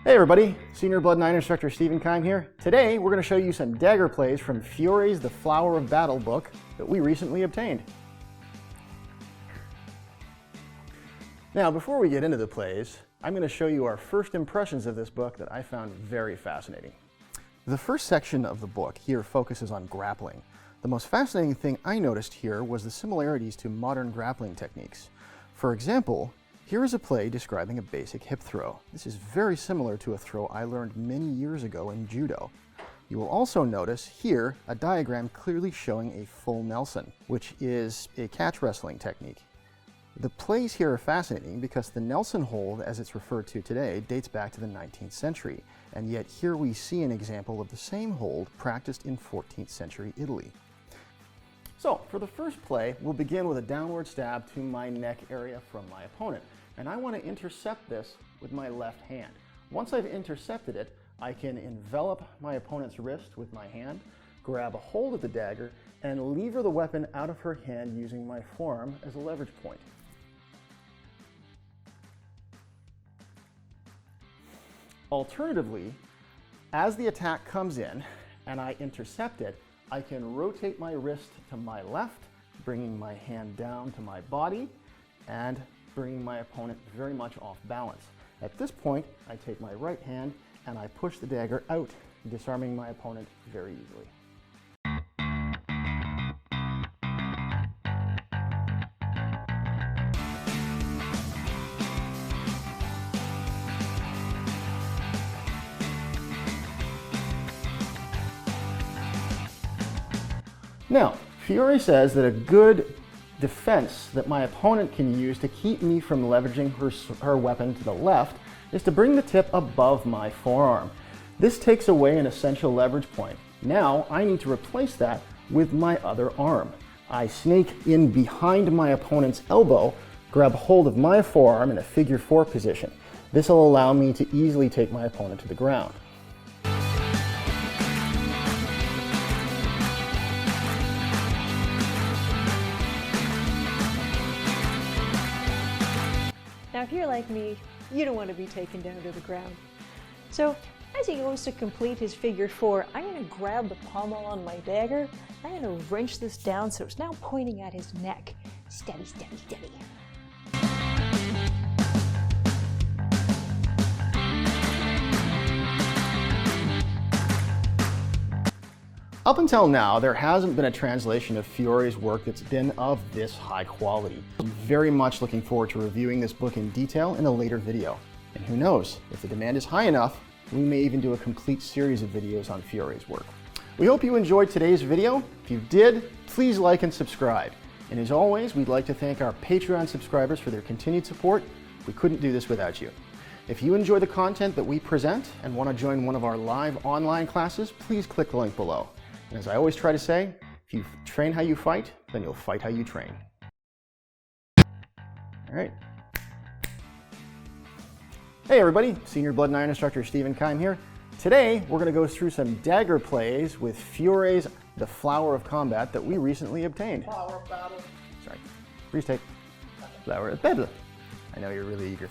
Hey everybody, Senior Blood 9 Instructor Stephen Kime here. Today we're going to show you some dagger plays from Fiore's The Flower of Battle book that we recently obtained. Now before we get into the plays, I'm going to show you our first impressions of this book that I found very fascinating. The first section of the book here focuses on grappling. The most fascinating thing I noticed here was the similarities to modern grappling techniques. For example, here is a play describing a basic hip throw. This is very similar to a throw I learned many years ago in judo. You will also notice here a diagram clearly showing a full Nelson, which is a catch wrestling technique. The plays here are fascinating because the Nelson hold, as it's referred to today, dates back to the 19th century, and yet here we see an example of the same hold practiced in 14th century Italy. So, for the first play, we'll begin with a downward stab to my neck area from my opponent. And I want to intercept this with my left hand. Once I've intercepted it, I can envelop my opponent's wrist with my hand, grab a hold of the dagger, and lever the weapon out of her hand using my forearm as a leverage point. Alternatively, as the attack comes in and I intercept it, I can rotate my wrist to my left, bringing my hand down to my body and bringing my opponent very much off balance. At this point, I take my right hand and I push the dagger out, disarming my opponent very easily. Now, Fiore says that a good defense that my opponent can use to keep me from leveraging her weapon to the left is to bring the tip above my forearm. This takes away an essential leverage point. Now I need to replace that with my other arm. I snake in behind my opponent's elbow, grab hold of my forearm in a figure 4 position. This will allow me to easily take my opponent to the ground. Now if you're like me, you don't want to be taken down to the ground. So as he goes to complete his figure 4, I'm going to grab the pommel on my dagger. I'm going to wrench this down so it's now pointing at his neck. Steady, steady, steady. Up until now, there hasn't been a translation of Fiore's work that's been of this high quality. I'm very much looking forward to reviewing this book in detail in a later video. And who knows, if the demand is high enough, we may even do a complete series of videos on Fiore's work. We hope you enjoyed today's video. If you did, please like and subscribe. And as always, we'd like to thank our Patreon subscribers for their continued support. We couldn't do this without you. If you enjoy the content that we present and want to join one of our live online classes, please click the link below. And as I always try to say, if you train how you fight, then you'll fight how you train. All right. Hey everybody, Senior Blood 9 Instructor Stephen Kime here. Today, we're going to go through some dagger plays with Fiore's The Flower of Combat that we recently obtained. Flower of Battle. Sorry. Freeze tape. Flower of Battle. I know you're really eager.